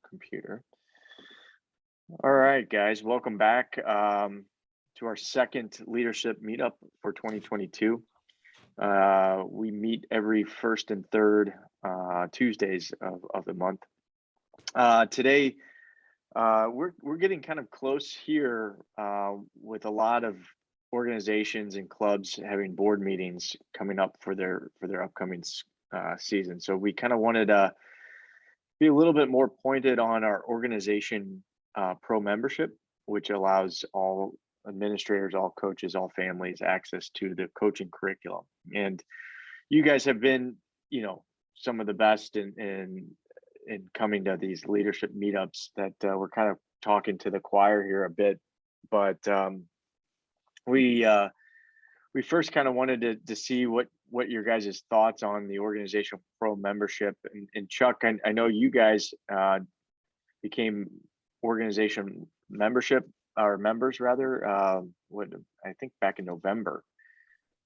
computer. All right, guys, welcome back to our second Leadership Meetup for 2022. We meet every first and third Tuesdays of the month. Today, we're getting kind of close here with a lot of organizations and clubs having board meetings coming up for their upcoming season. So we kind of wanted to be a little bit more pointed on our organization pro membership, which allows all administrators, all coaches, all families access to the coaching curriculum. And you guys have been, some of the best in coming to these leadership meetups that we're kind of talking to the choir here a bit. But we first kind of wanted to see what your guys' thoughts on the organizational pro membership. And Chuck, I know you guys became organization membership or members rather. I think back in November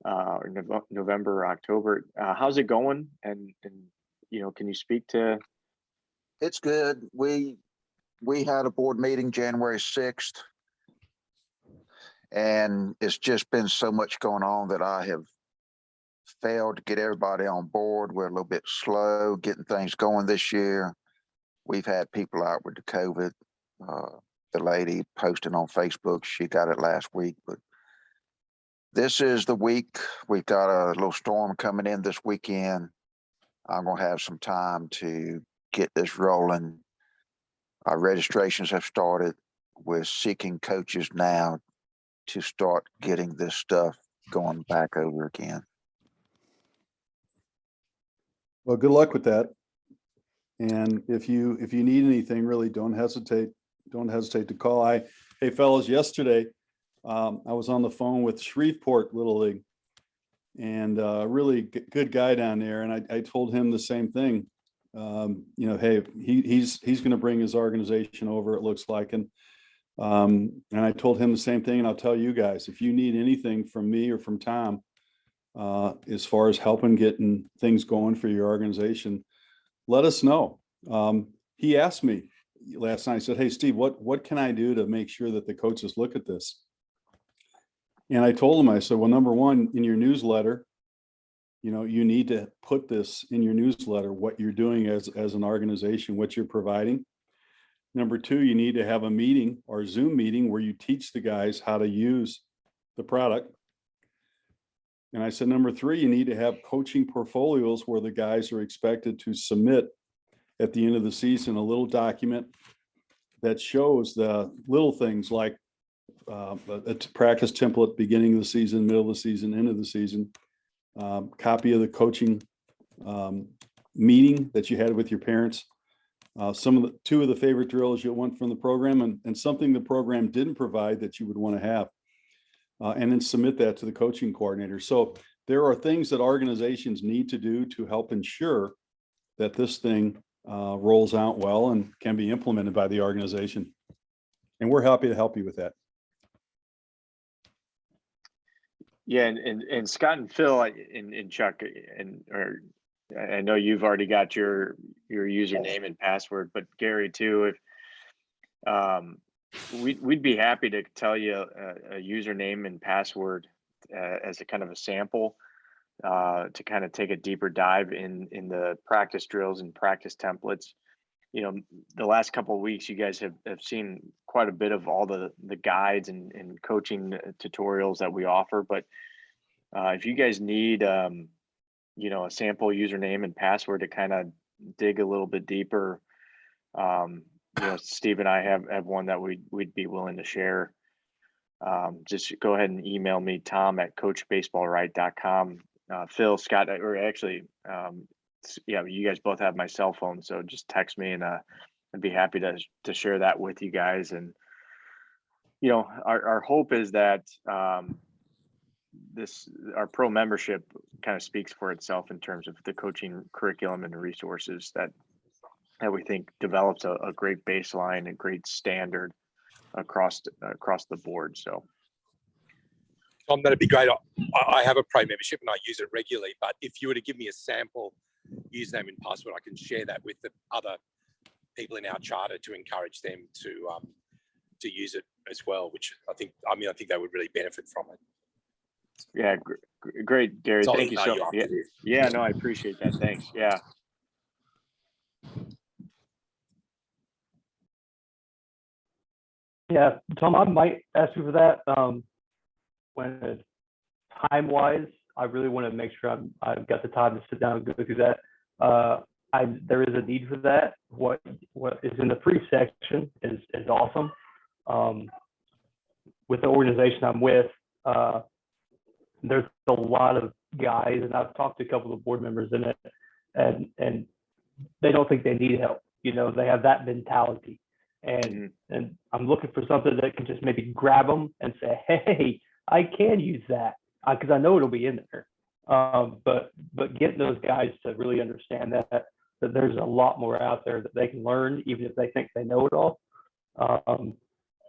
or November or October. How's it going? And can you speak to? It's good. We had a board meeting January 6th. And it's just been so much going on that I have failed to get everybody on board. We're a little bit slow getting things going this year. We've had people out with the COVID. The lady posted on Facebook, she got it last week, but this is the week. We've got a little storm coming in this weekend. I'm going to have some time to get this rolling. Our registrations have started. We're seeking coaches now to start getting this stuff going back over again. Well, good luck with that. And if you need anything, really don't hesitate to call. Hey fellas, yesterday I was on the phone with Shreveport Little League, and really good guy down there. And I told him the same thing. Hey, he's going to bring his organization over, it looks like. And I told him the same thing, and I'll tell you guys, if you need anything from me or from Tom, as far as helping getting things going for your organization, let us know. He asked me last night, he said, hey, Steve, what can I do to make sure that the coaches look at this? And I told him, I said, well, number one, in your newsletter, you need to put this in your newsletter, what you're doing as an organization, what you're providing. Number two, you need to have a meeting or Zoom meeting where you teach the guys how to use the product. And I said, number three, you need to have coaching portfolios where the guys are expected to submit at the end of the season a little document that shows the little things like a practice template, beginning of the season, middle of the season, end of the season, copy of the coaching meeting that you had with your parents. Two of the favorite drills you'll want from the program, and something the program didn't provide that you would want to have, and then submit that to the coaching coordinator. So there are things that organizations need to do to help ensure that this thing rolls out well and can be implemented by the organization. And we're happy to help you with that. Yeah, and Scott and Phil and Chuck I know you've already got your username and password, but Gary too, if we'd be happy to tell you a username and password as a kind of a sample to kind of take a deeper dive in the practice drills and practice templates. The last couple of weeks, you guys have seen quite a bit of all the guides and coaching tutorials that we offer. But if you guys need a sample username and password to kind of dig a little bit deeper, Steve and I have one that we'd be willing to share. Just go ahead and email me, tom@coachbaseballright.com. Phil, Scott, or actually, you guys both have my cell phone, so just text me, and I'd be happy to share that with you guys. And our hope is that our pro membership kind of speaks for itself in terms of the coaching curriculum and the resources that we think develops a great baseline, a great standard across the board. So Tom, that'd be great. I have a pro membership and I use it regularly, but if you were to give me a sample username and password, I can share that with the other people in our charter to encourage them to use it as well, which I think they would really benefit from it. Yeah, great, Gary. So I'll Thank you email so you much. after this. Yeah, no, I appreciate that. Thanks. Yeah. Yeah, Tom, I might ask you for that. When time-wise, I really want to make sure I've got the time to sit down and go through that. There is a need for that. What is in the free section is awesome. With the organization I'm with, there's a lot of guys, and I've talked to a couple of board members in it, and they don't think they need help. They have that mentality. And I'm looking for something that can just maybe grab them and say, hey, I can use that because I know it'll be in there. But getting those guys to really understand that there's a lot more out there that they can learn, even if they think they know it all.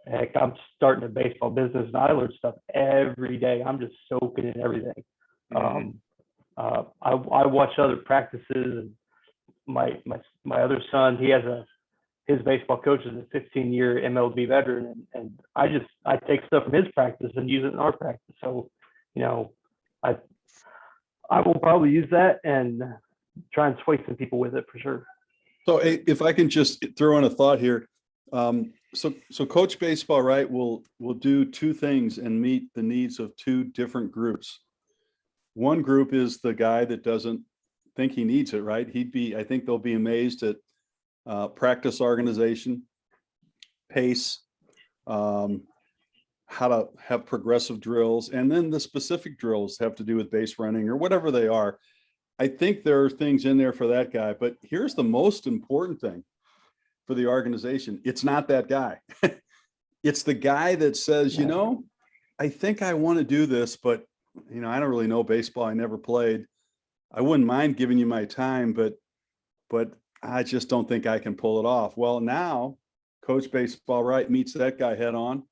Heck, I'm starting a baseball business and I learn stuff every day. I'm just soaking in everything. I watch other practices, and my other son, his baseball coach is a 15-year MLB veteran, and I take stuff from his practice and use it in our practice. So, I will probably use that and try and sway some people with it for sure. So if I can just throw in a thought here. So Coach Baseball, right, will do two things and meet the needs of two different groups. One group is the guy that doesn't think he needs it, right? I think they'll be amazed at practice organization, pace, how to have progressive drills, and then the specific drills have to do with base running or whatever they are. I think there are things in there for that guy, but here's the most important thing for the organization. It's not that guy. It's the guy that says, I think I want to do this, but I don't really know baseball. I never played. I wouldn't mind giving you my time, but I just don't think I can pull it off. Well, now Coach Baseball, right, meets that guy head on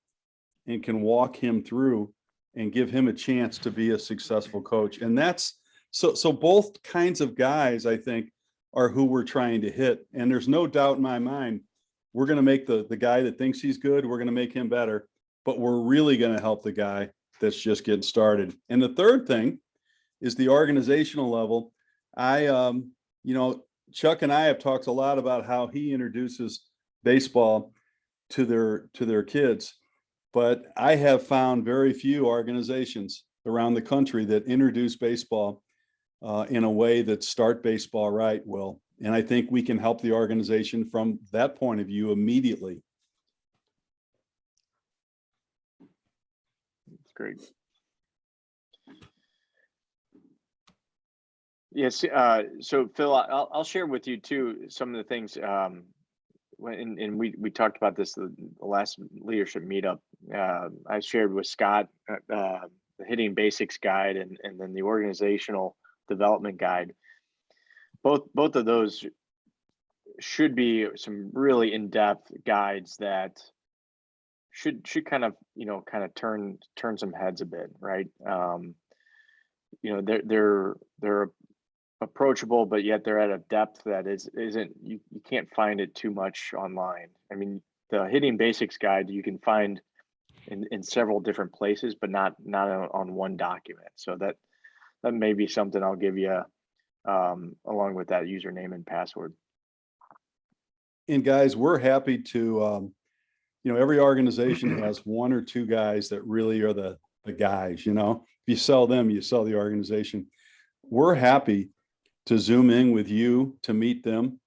and can walk him through and give him a chance to be a successful coach. And that's so both kinds of guys, I think, are who we're trying to hit. And there's no doubt in my mind, we're going to make the guy that thinks he's good, we're going to make him better, but we're really going to help the guy that's just getting started. And the third thing is the organizational level. Chuck and I have talked a lot about how he introduces baseball to their kids, but I have found very few organizations around the country that introduce baseball in a way that start baseball right, Will. And I think we can help the organization from that point of view immediately. That's great. Yes. So Phil, I'll share with you too some of the things. And we talked about this the last leadership meetup. I shared with Scott the hitting basics guide and then the organizational development guide. Both of those should be some really in-depth guides that should kind of turn some heads a bit, right? They're approachable, but yet they're at a depth that isn't you can't find it too much online. I mean, the hitting basics guide you can find in several different places, but not on one document. So that may be something I'll give you along with that username and password. And guys, we're happy to, every organization has one or two guys that really are the guys, if you sell them, you sell the organization. We're happy to zoom in with you to meet them.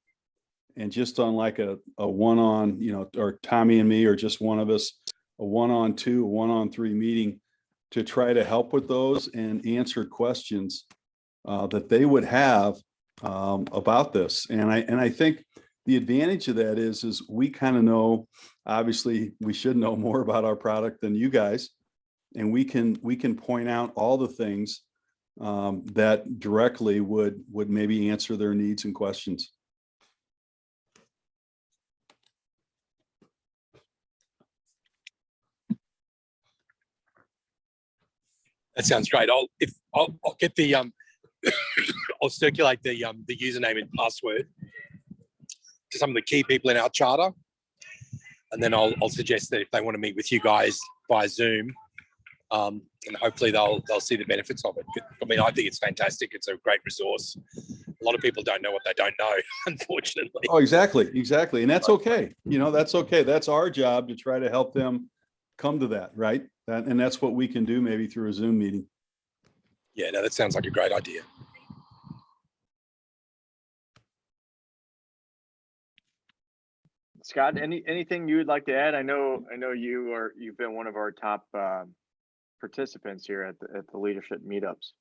And just on like a one-on, or Tommy and me, or just one of us, a one-on-two, a one-on-three meeting to try to help with those and answer questions that they would have about this. And I think the advantage of that is we kind of know, obviously we should know more about our product than you guys. And we can point out all the things that directly would maybe answer their needs and questions. That sounds great. I'll get the I'll circulate the username and password to some of the key people in our charter, and then I'll suggest that if they want to meet with you guys via Zoom, and hopefully they'll see the benefits of it. I mean, I think it's fantastic. It's a great resource. A lot of people don't know what they don't know, unfortunately. Oh, exactly. And that's okay. That's okay. That's our job to try to help them come to that, right? And that's what we can do maybe through a Zoom meeting. Yeah, no, that sounds like a great idea. Scott, anything you would like to add? I know you've been one of our top participants here at the Leadership Meetups.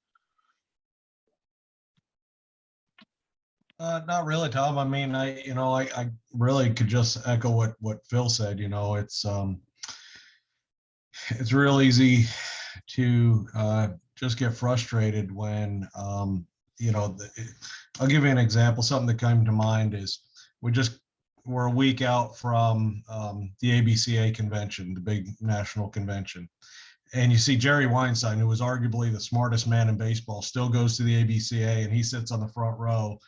Not really, Tom. I mean, I really could just echo what Phil said. It's real easy to just get frustrated when I'll give you an example. Something that came to mind is we're a week out from the ABCA convention, the big national convention. And you see Jerry Weinstein, who was arguably the smartest man in baseball, still goes to the ABCA, and he sits on the front row,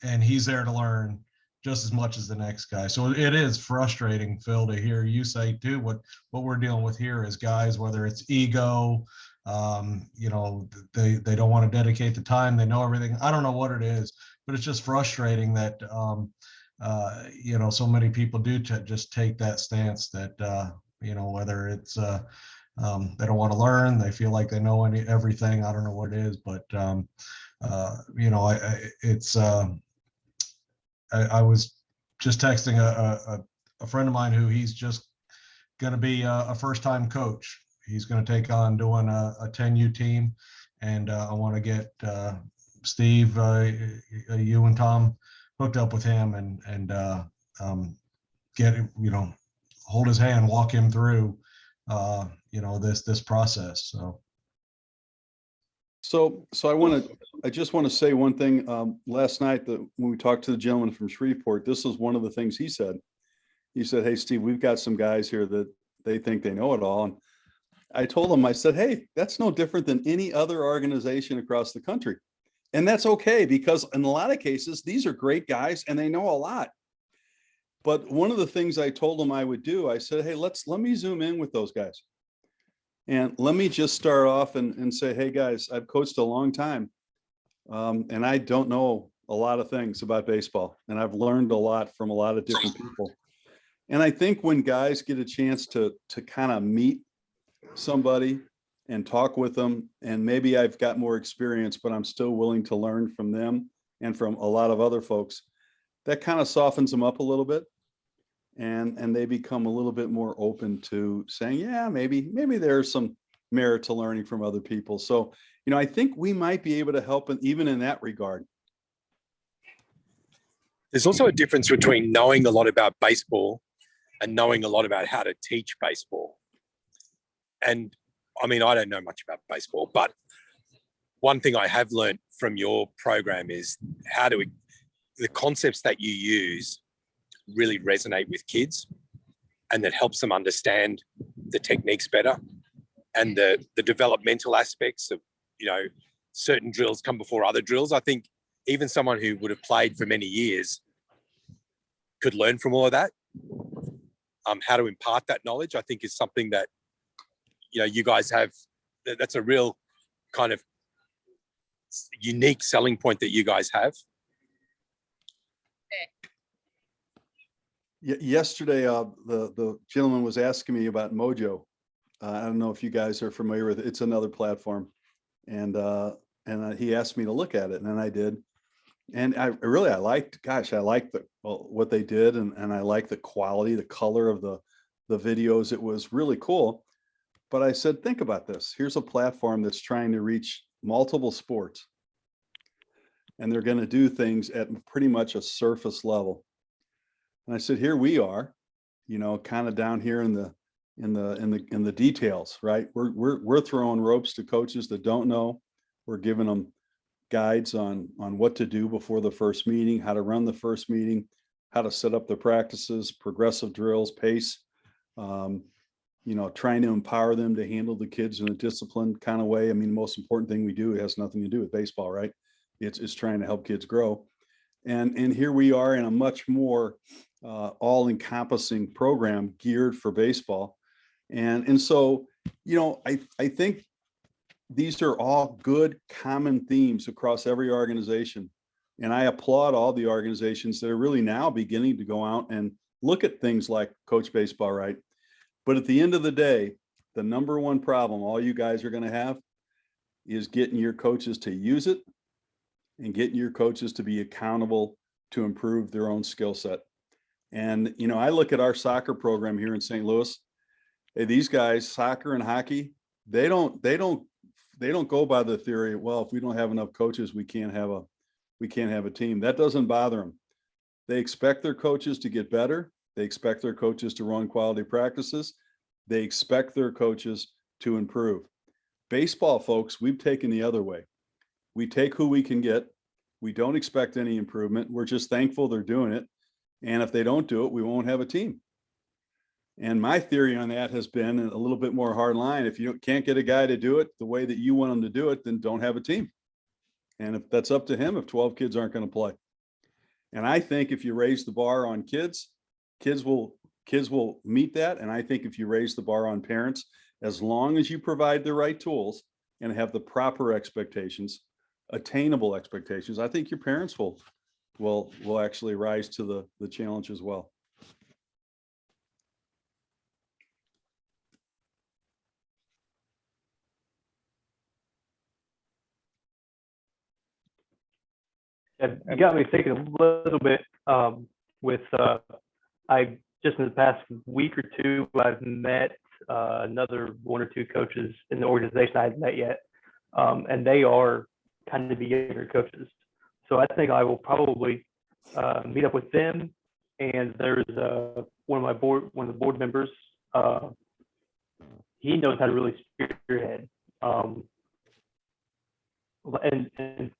and he's there to learn just as much as the next guy. So it is frustrating, Phil, to hear you say too, what we're dealing with here is guys, whether it's ego, they don't want to dedicate the time, they know everything. I don't know what it is, but it's just frustrating that, so many people do just take that stance that, whether it's, they don't want to learn, they feel like they know everything. I don't know what it is, but, I was just texting a friend of mine who he's just going to be a first-time coach. He's going to take on doing a 10U team, and I want to get Steve, you and Tom hooked up with him and get hold his hand, walk him through this process. So I just want to say one thing. Last night when we talked to the gentleman from Shreveport, this was one of the things he said. He said, "Hey, Steve, we've got some guys here that they think they know it all." And I told him, I said, "Hey, that's no different than any other organization across the country." And that's okay, because in a lot of cases, these are great guys and they know a lot. But one of the things I told them I would do, I said, "Hey, let me zoom in with those guys. And let me just start off and say, hey guys, I've coached a long time. And I don't know a lot of things about baseball. And I've learned a lot from a lot of different people. And I think when guys get a chance to kind of meet somebody and talk with them, and maybe I've got more experience, but I'm still willing to learn from them and from a lot of other folks, that kind of softens them up a little bit. And they become a little bit more open to saying, yeah, maybe there's some merit to learning from other people. So, I think we might be able to help even in that regard. There's also a difference between knowing a lot about baseball and knowing a lot about how to teach baseball. And I mean, I don't know much about baseball, but one thing I have learned from your program is the concepts that you use really resonate with kids, and that helps them understand the techniques better, and the developmental aspects of, certain drills come before other drills. I think even someone who would have played for many years could learn from all of that. How to impart that knowledge, I think, is something that, you guys have. That's a real kind of unique selling point that you guys have. Yesterday, the gentleman was asking me about Mojo. I don't know if you guys are familiar with it. It's another platform, and he asked me to look at it, and then I did. And I liked what they did, and I like the quality, the color of the videos. It was really cool. But I said, think about this. Here's a platform that's trying to reach multiple sports, and they're going to do things at pretty much a surface level. And I said, here we are, kind of down here in the details, right? We're throwing ropes to coaches that don't know. We're giving them guides on what to do before the first meeting, how to run the first meeting, how to set up the practices, progressive drills, pace, trying to empower them to handle the kids in a disciplined kind of way. I mean, the most important thing we do has nothing to do with baseball, right? It's trying to help kids grow. And here we are in a much more all-encompassing program geared for baseball. And so, you know, I think these are all good common themes across every organization. And I applaud all the organizations that are really now beginning to go out and look at things like Coach Baseball Right. But at the end of the day, the number one problem all you guys are going to have is getting your coaches to use it and getting your coaches to be accountable to improve their own skill set. And, you know, I look at our soccer program here in St. Louis. Hey, these guys, soccer and hockey, they don't go by the theory, well, if we don't have enough coaches, we can't have a team. That doesn't bother them. They expect their coaches to get better. They expect their coaches to run quality practices. They expect their coaches to improve. Baseball, folks, we've taken the other way. We take who we can get. We don't expect any improvement. We're just thankful they're doing it. And if they don't do it, we won't have a team. And my theory on that has been a little bit more hard line. If you can't get a guy to do it the way that you want him to do it, then don't have a team. And if that's up to him, if 12 kids aren't going to play. And I think if you raise the bar on kids will meet that. And I think if you raise the bar on parents, as long as you provide the right tools and have the proper expectations, attainable expectations, I think your parents will actually rise to the challenge as well. You got me thinking a little bit with I just in the past week or two, I've met another one or two coaches in the organization I hadn't met yet, and they are kind of beginner coaches. So I think I will probably meet up with them. And there's one of the board members. He knows how to really spearhead. And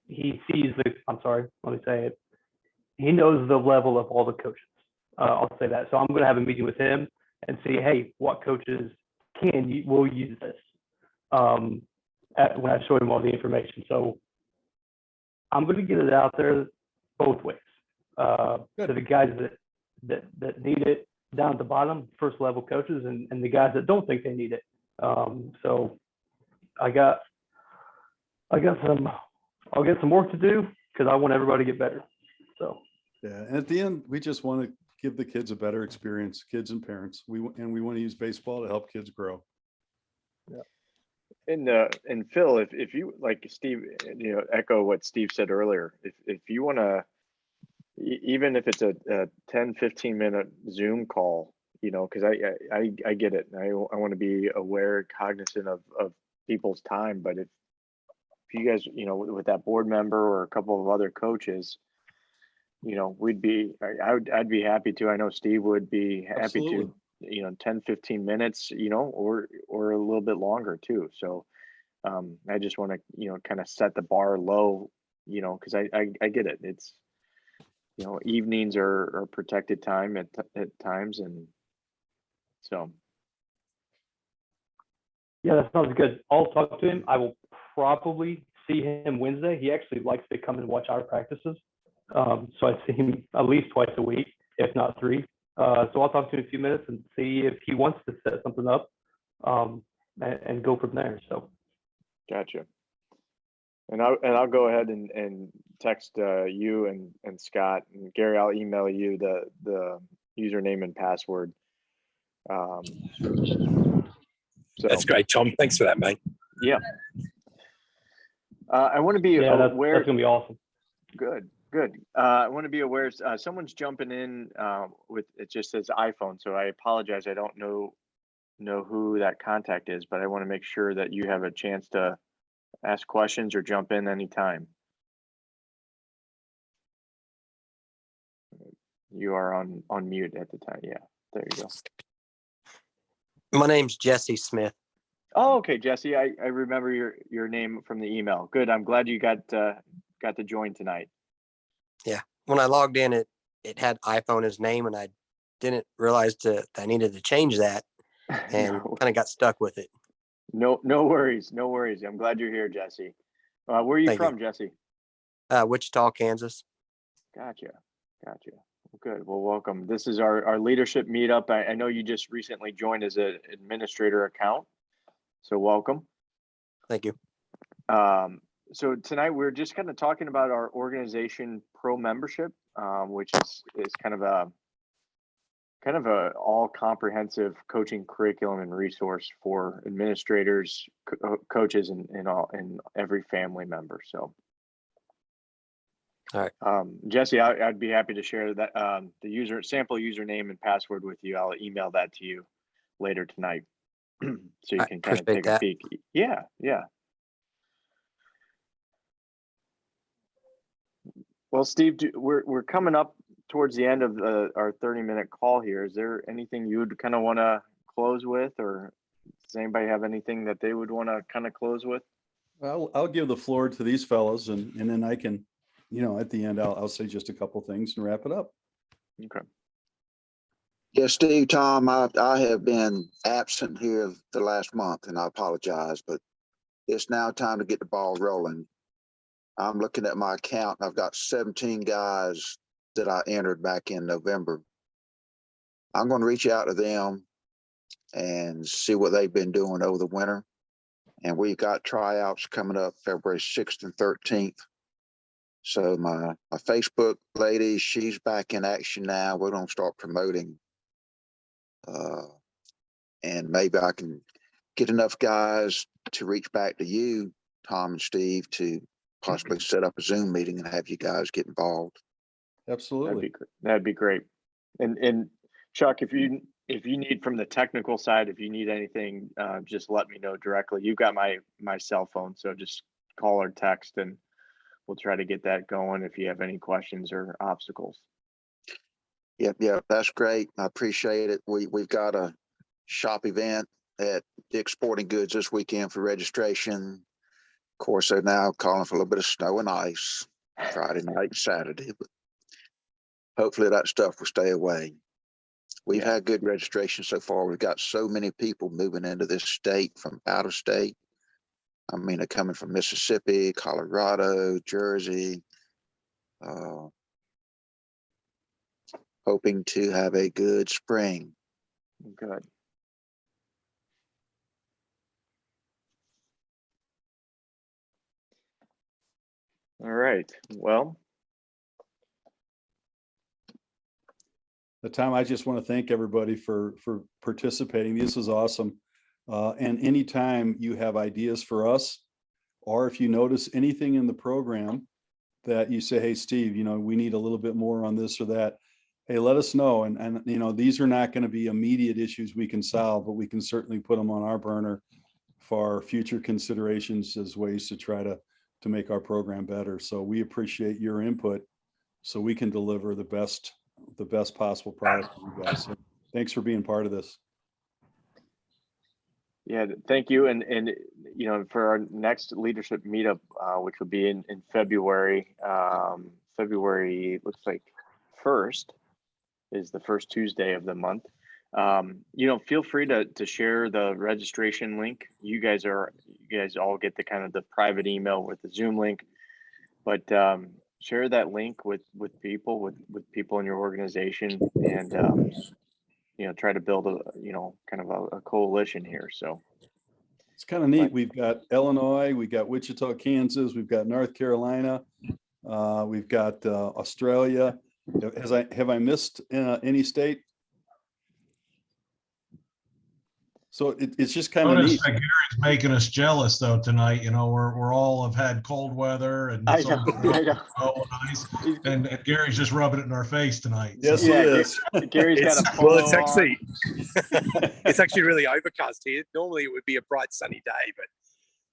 he sees he knows the level of all the coaches. I'll say that. So I'm going to have a meeting with him and see, hey, what coaches will use this when I show him all the information. So I'm going to get it out there both ways. To the guys that need it down at the bottom, first level coaches, and the guys that don't think they need it. So I'll get some work to do because I want everybody to get better. So yeah, and at the end, we just want to give the kids a better experience, kids and parents. We want to use baseball to help kids grow. Yeah. And Phil, if you like Steve, you know, echo what Steve said earlier, if you want to, even if it's a 10-15 minute Zoom call, you know, because I get it. I want to be aware, cognizant of people's time. But if you guys, you know, with that board member or a couple of other coaches, you know, I'd be happy to. I know Steve would be happy Absolutely. to, you know, 10-15 minutes, you know, or a little bit longer too. So I just want to, you know, kind of set the bar low, you know, because I get it. It's, you know, evenings are protected time at times. And so. yeah, that sounds good. I'll talk to him. I will probably see him Wednesday. He actually likes to come and watch our practices. So I see him at least twice a week, if not 3. So I'll talk to him in a few minutes and see if he wants to set something up and go from there. So. Gotcha. And I'll go ahead and text you and Scott and Gary. I'll email you the username and password. So That's great, Tom. Thanks for that, mate. Yeah. I want to be aware. That's gonna be awesome. Good. I want to be aware. Someone's jumping in with it. Just says iPhone, so I apologize. I don't know who that contact is, but I want to make sure that you have a chance to ask questions or jump in anytime. You are on mute at the time. Yeah, there you go. My name's Jesse Smith. Oh, okay, Jesse. I remember your name from the email. Good. I'm glad you got to join tonight. Yeah. When I logged in, it had iPhone as name, and I didn't realize that I needed to change that, and kind of got stuck with it. No worries. No worries. I'm glad you're here, Jesse. Where are you from, Jesse? Wichita, Kansas. Gotcha. Well, good. Well, welcome. This is our leadership meetup. I know you just recently joined as an administrator account, so welcome. Thank you. So tonight we're just kind of talking about our organization pro membership, which is kind of a all comprehensive coaching curriculum and resource for administrators, coaches, and every family member. So, All right. Jesse, I'd be happy to share that the sample username and password with you. I'll email that to you later tonight, so you I can kind of appreciate take a that. peek. Yeah. Well, Steve, we're coming up towards the end of our 30-minute call here. Is there anything you would kind of want to close with, or does anybody have anything that they would want to kind of close with? I'll give the floor to these fellows and then I can, at the end, I'll say just a couple things and wrap it up. Okay. Yeah, Steve, Tom, I have been absent here the last month, and I apologize, but it's now time to get the ball rolling. I'm looking at my account, and I've got 17 guys that I entered back in November. I'm going to reach out to them and see what they've been doing over the winter. And we've got tryouts coming up February 6th and 13th. So my Facebook lady, she's back in action now. We're going to start promoting. And maybe I can get enough guys to reach back to you, Tom and Steve, to possibly set up a Zoom meeting and have you guys get involved. Absolutely. That'd be great. And Chuck, if you need from the technical side, if you need anything, just let me know directly. You've got my cell phone, so just call or text, and we'll try to get that going if you have any questions or obstacles. Yep, that's great. I appreciate it. We've got a shop event at Dick's Sporting Goods this weekend for registration. Of course, they're now calling for a little bit of snow and ice Friday night and Saturday, but hopefully that stuff will stay away. We've had good registration so far. We've got so many people moving into this state from out of state. I mean, they're coming from Mississippi, Colorado, Jersey, hoping to have a good spring. Good. All right. Well, Tom, I just want to thank everybody for participating. This is awesome. And anytime you have ideas for us, or if you notice anything in the program that you say, hey, Steve, we need a little bit more on this or that, hey, let us know. And these are not going to be immediate issues we can solve, but we can certainly put them on our burner for future considerations as ways to try to make our program better. So we appreciate your input so we can deliver the best possible product to you guys. So thanks for being part of this. yeah, thank you. And for our next leadership meetup, which will be in February, February looks like 1st is the first Tuesday of the month. Feel free to share the registration link. You guys all get the kind of the private email with the Zoom link, but share that link with people in your organization, and try to build a coalition here. So it's kind of neat. We've got Illinois, we've got Wichita, Kansas, we've got North Carolina, we've got Australia. Have I missed any state? So it's just kind of neat. Gary's making us jealous though tonight. We're all have had cold weather and I know. Nice, and Gary's just rubbing it in our face tonight. Yes, he is. Gary's got a polo. Well, it's actually really overcast here. Normally it would be a bright sunny day, but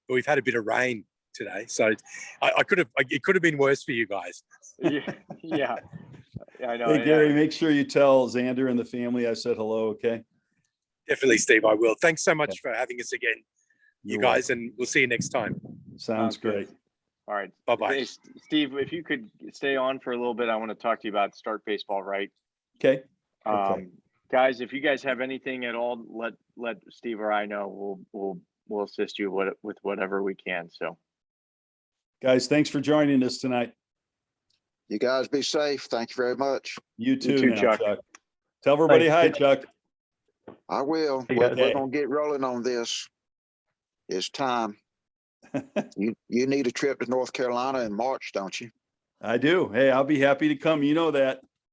we've had a bit of rain today, so it could have been worse for you guys. Yeah, I know. Hey, Gary, make sure you tell Xander and the family I said hello, okay? Definitely, Steve, I will. Thanks so much for having us again, you You're guys, welcome. and we'll see you next time. Sounds great. All right. Bye-bye. Hey, Steve, if you could stay on for a little bit, I want to talk to you about Start Baseball Right. Okay. Okay. Guys, if you guys have anything at all, let Steve or I know. We'll assist you with whatever we can. So, guys, thanks for joining us tonight. You guys be safe. Thank you very much. You too, too, now, Chuck. Chuck. Tell everybody hi, Thanks. Chuck. I will. Hey, We're guys. Okay. gonna get rolling on this. It's time. You need a trip to North Carolina in March, don't you? I do. Hey, I'll be happy to come. You know that.